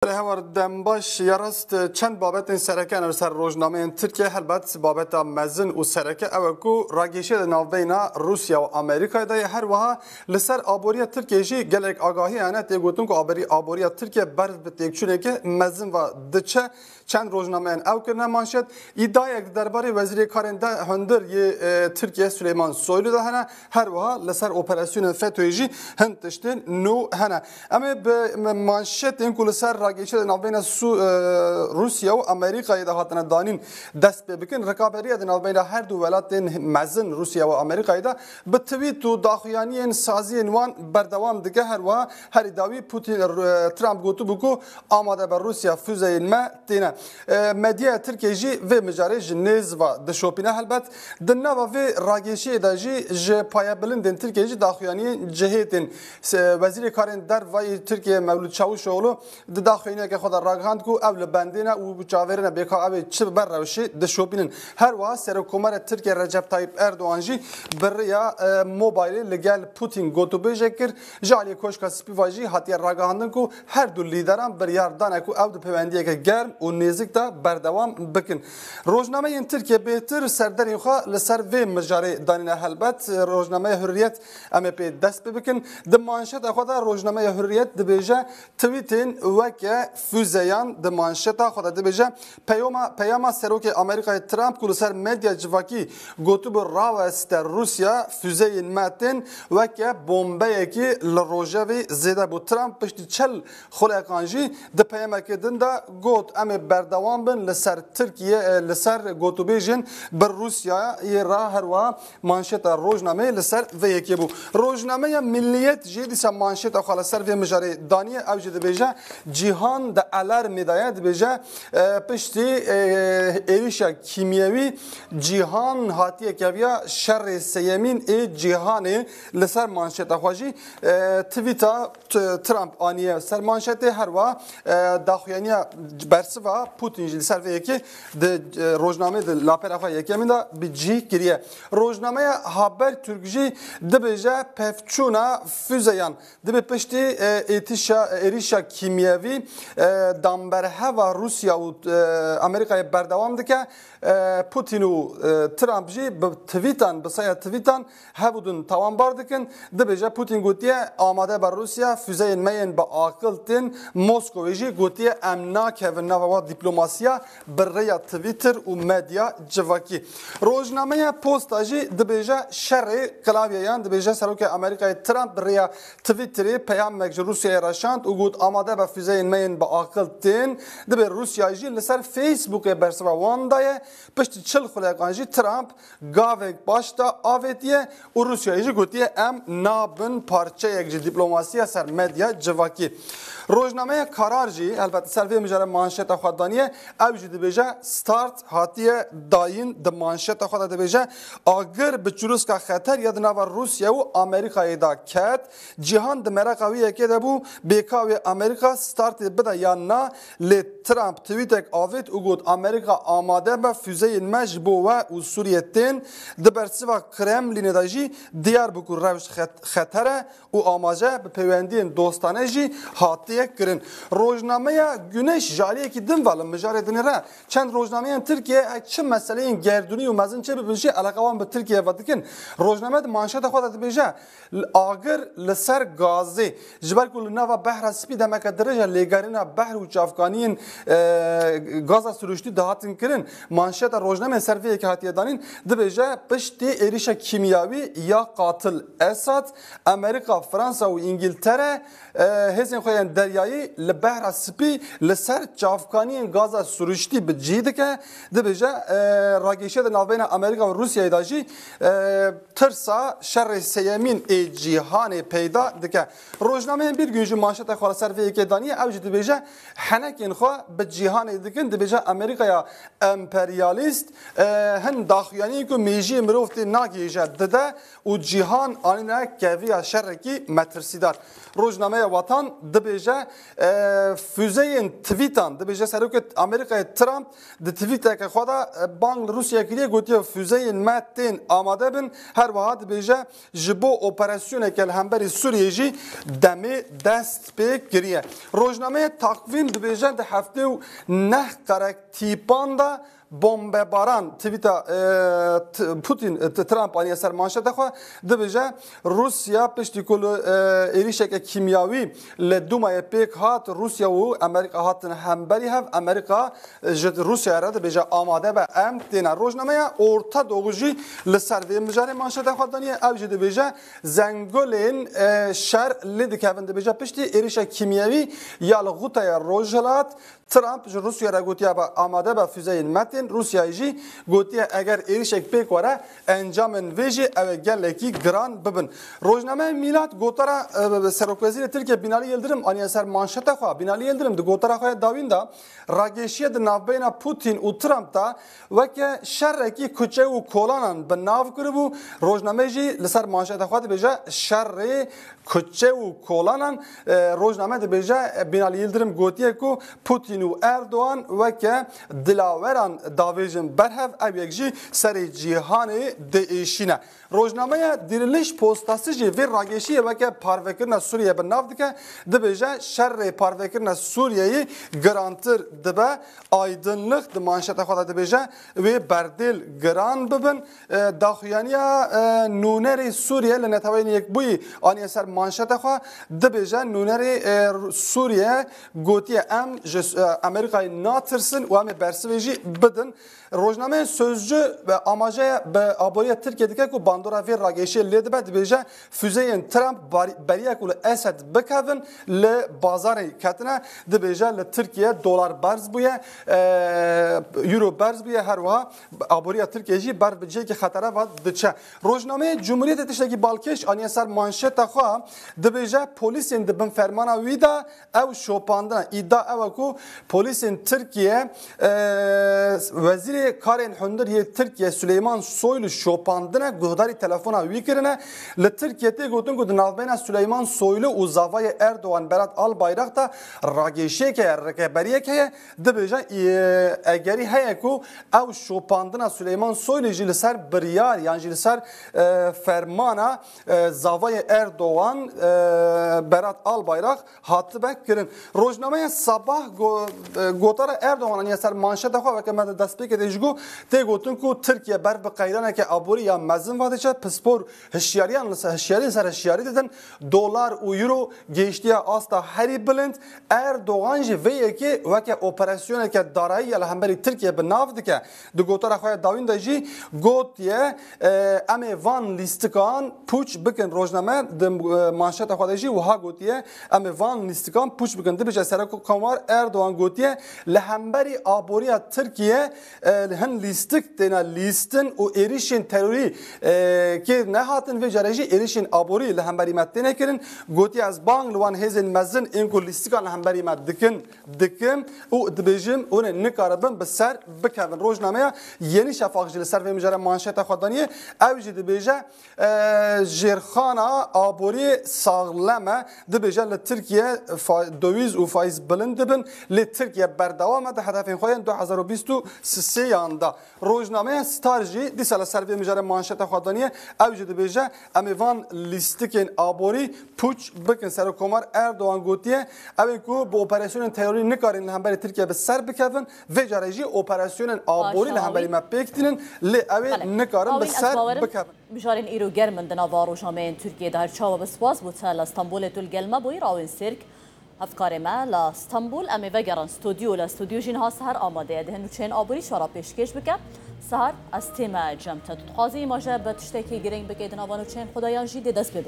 هوار دنباش یاراست چند بابت سرکه نر سر روزنامه ترکیه هلبت بابت مزن و سرکه او کو راگیشه ناوبینا روسیا و امریکا ده هر وها لسر آبوریا ترکیه جی گلک آگاهی انه تگوتون کو آبوریا ترکیه برز بتیکشونه که مزن و دچه چند روزنامه او کرنه مانشد ایدای درباره وزیر کارنده هندر ترکیه سلیمان سویلو ده هنه هر وها لسر اپراسیون فتوی جی هند تشتین نو هنه اما به مانشد این کو لسر راگیشه ناوبین روسیا و امریکا ده هاتنه دانین دست بکن رکابریه ده ناوبین هر دو ولاتین مزن روسیا و امریکا ده به توییت و داخلیانی سازی نوان بردوام دیگه هر داوی پوتین ترامپ گوتو بکو آماده بر روسیا فوزه ما تینه مدیا ترکیه جی و مجاری جنیز و دشوپینه هلبت دنیا و راگیشه ده جی پایا بلندن ترکیه جی داخلیانی جهتین وزیر کارن در وای ترکیه مولود چاوشوغلو داخلینه که خود راگهاند کو اول بندینه و چاورنه بیکا اوی چه بر روشی دشوپینن هر وا سرکومر ترکیه رجب طایب اردوغان جی بریا موبایل لگل پوتین گوتو بجکر جالی کوشکا سپیواجی هاتی راگهاندن کو هر دو لیدران بریار دانه کو او پیوندیه که گرم و نزدیک تا بردوام بکن روزنامه این ترکیه بهتر سردری خو لسر و مجاری دانینه هلبت روزنامه حریت ام پی دست بکن د مانشت خود روزنامه حریت دبیجه توییتین وکه فوزیان د مانشت خود دبیجه پیام سروک امریکای ترامپ کل سر مدیا جواکی گوتو بر راوست روسیا فوزین ماتن وکه بمبه کی لروجوی زیده بو ترامپ پشت چل خلقانجی د پیام که دنده گوت ام بردوام بن لسر ترکیه لسر گوتو بیجن بر روسیا راه هروا مانشت روزنامه لسر و یکی بو روزنامه ملیت جدی سم مانشت خاله سر و مجاری دانیه اوج دبیجه جهان د الارم داید بجه پشتی ایریشا کیمیوی جهان هاتیه کیویا شر سیمین ای جهان لسر مانشت خواجی تویتا ترامپ آنیه سر مانشت هر وا داخویانیا برسوا پوتین جل سر یکی د روزنامه د لاپر اخوا یکی من دا بجی کریه روزنامه هابر ترکجی دبیجه پفچونا فوزیان دبی پشتی ایریشا کیمیوی دامبره و روسیا و امریکای بردوام دکه پوتین و ترامپ جی به توییتان بسیار توییتان هبودن توان باردکن دبیجه پوتین گوتیه آماده بر روسیا فوزه مین با عقل تن مسکو جی گوتیه امنا که و نوا دیپلماسیا برای توییتر و مدیا جواکی روزنامه پست جی دبیجه شر کلاویان دبیجه سروک امریکای ترامپ برای توییتری پیام مگج روسیا راشاند و گوت آماده با فوزه مین با عقل تن دبی روسیا جی لسر فیسبوک برسوا واندای پشت چل خلقانجی ترامپ گاوک باشتا آویتیه و روسیا جی گوتیه ام نابن پارچه یک دیپلماسی سر مدیا جواکی روزنامه کارار جی البته سر مجره مانشت خوددانیه او جی دبیجه ستارت هاتیه داین د مانشت خود دبیجه اگر به چروسکا خطر ید نو روسیا و امریکا دا کت جهان د مرقوی که دبو بیکاوی امریکا ستارت بده یا نه لی ترامپ توییتک آوید او گود امریکا آماده به فوزه مجبو و سوریه تین دبرسیوا کرملین دا جی دیار بکو روش خطره و آماجه به پیوندین دوستانه جی هاتیه کرن روزنامه güneş جالیه کی دم ولم مجاری دنیره چند روزنامه ترکیه چه مسئله این گردونی و مزن چه ببینشی علاقه به ترکیه و دکن روزنامه مانشت خود دبیجه آگر لسر گازی جبر کل نوا بحر سپی دمک درجه لگارینا بحر و چافکانین گاز سروشتی دهاتن کرن مانشت روزنامه سرویه که هاتیه دانین دبیجه پشتی ایریش کیمیاوی یا قاتل اسد امریکا فرانسا و انگلتره هزین خوین دریایی لبحر سپی لسر چافکانین گاز سروشتی بجیده که دبیجه راگیشه ناوبین امریکا و روسیه داجی ترسا شر سیمین ای جهان پیدا دکه روزنامه bir gün manşete xala serfiye ke daniye evci dibêje henekin xwe bi cîhanê dikin dibêje Amerîkaya emperyalist hin daxuyanî ku mêjiyê mirov tê nagêje dide û cîhan anîne keviya şerrekî metirsidar Rojnameya Vatan dibêje füzeyên tweetan dibêje serokê Amerîkayê Trump di tweeteke xwe de bang li Rûsya kiriye gotiye füzeyên me tên amade bin her wiha dibêje ji bo operasyoneke li hemberî Sûriyê jî demê dest pê kiriye. Rojname روزنامه تقویم دبیجن ده هفته و نه قرک تیپان ده بمباران تویتا پوتین ترامپ آنیا سر مانشت خو دبیجه روسیا پشتی کل ایریشک کیمیاوی لدومای پیک هات روسیا و امریکا هاتن همبری هف امریکا جد روسیا را دبیجه آماده به ام دینا روزنامه اورتا دوغجی لسر وی مجاری مانشت خو دانیه او جد دبیجه زنگولین شر لید کهون دبیجه پشتی ایریشک کیمیاوی یا لغوتای روجلات ترامپ روسیا را گوتیا با آماده به فیزای متن روسیایی جی گوتیا اگر ایریشک پیک وره انجام ویژه او گلکی گران ببن روزنامه میلاد گوتارا سرک وزیر ترکیه بینالی یلدرم آنیا سر مانشت خو بینالی یلدرم د گوتارا خو داویندا راگشیه د ناوبینا پوتین و ترامپ تا وکه شرکی کوچه و کولانن به ناو کربو روزنامه جی لسر مانشت خو بجا شر کوچه و کولانن روزنامه د بجا بینالی یلدرم گوتیه کو پوتین و اردوان وکه دلاوران داویجن برهف او یکجی سری جیهانی دیشینه روزنامه دیرلیش پوستاسی جی وی راگشی وکه پاروکرنا سوریه به ناو دکه دبیجه شر پاروکرنا سوریه گرانتر دبه آیدنلق د مانشت خود دبیجه وی بردل گران ببن داخویانیا نونری سوریه لنتوین یک بوی آنی سر مانشت خود دبیجه نونری سوریه گوتی ام امریکای ناترسن و ام برسویجی بدن روزنامه سözcü ve amacı به آبوری ترکیه دیگه که باندورا وی راگشی لید بعد بیجه füzeyin ترامپ بریه کل اسد بکوین ل بازاری کتنه دی بیجه ل ترکیه دلار برز بویه یورو برز بویه هر وها آبوری ترکیه جی بر بجه که خطره و دچه روزنامه جمهوریت تشتکی بالکش آنیا سر مانشت خوا دی بیجه پلیسین دی بن فرمانا ویدا او شوپاندن iddia او کو پلیسین ترکیه وزیر کارین هندر یه ترکیه سلیمان Soylu şopandına guhdari telefona vikirine le Türkiye'de gotun gud navbena Süleyman Soylu u zavayı Erdoğan Berat Albayrak da rageşe ke rekeberiye ke dibêje egeri heye ku ew şopandına Süleyman Soylu ji ser biryar yani ji ser fermana zavayı Erdoğan Berat Albayrak hatibe kirin rojnameye sabah gotara Erdoğan ya ser manşet xwe ve ke destpêkê de ji te gotun ku Türkiye ber bi qeyrana ke abori ya mezin vadiçe pispor hişyariyan lise hişyari ser hişyari dedin dolar u euro geçtiye asta heri bilind Erdoğan ji veyeki veke operasyona ke darayi ya hemberi Türkiye bi nav dike di gotara xwe dawin de jî gotiye em ê van lîstikan puç bikin rojname di manşeta xwe de jî wiha gotiye em ê van lîstikan puç bikin dibice Serokkomar Erdoğan gotiye li hemberi aboriya Türkiye hin lîstik têne lîstin û êrişên terorî kê nehatin vê carê jî êrişên aborî li hemberî me têne kirin gotiye ez bang li wan hêzên mezin ên ku lîstikan li hemberî me dikim û dibêjim hûn nikaribin bi ser bikevin rojnameya yenî şefaq jî li ser vê mijare manşeta xwe danîye ew jî dibêje jêrxana aborî saxlem e dibêje li Tirkiye döwîz û faiz bilind dibin lê Tirkiye berdewam e di hedefên xwe yên 2023 da rojnameya Star jî dîsa li ser vê mijare manşeta xwe danîye ew jî dibêje em ê van lîstikên aborî puç bikin Serokkomar Erdoğan gotiye ew ê ku bi operasyonên terorî nikarin li hemberî Tirkiye bi ser bikevin vê carê jî operasyonên aborî li hemberî me pêk tînin lê ew ê nikarin bi ser bikevin. Bijarên îro germin di nava rojnameyên Tirkiyê de her çawa bi spas bû li Stenbolê tu gelme boî rawên sirk hevkarê me li Stenbol em ê vegerin stûdyo li stûdyo jî niha seher amade ye dihin nûçeyên aborî şara pêşkêş bike seher ez tê me cem te dixwazî îmaje bi tiştekî girîng bike di nava nûçeyên xudayan jî dê dest pê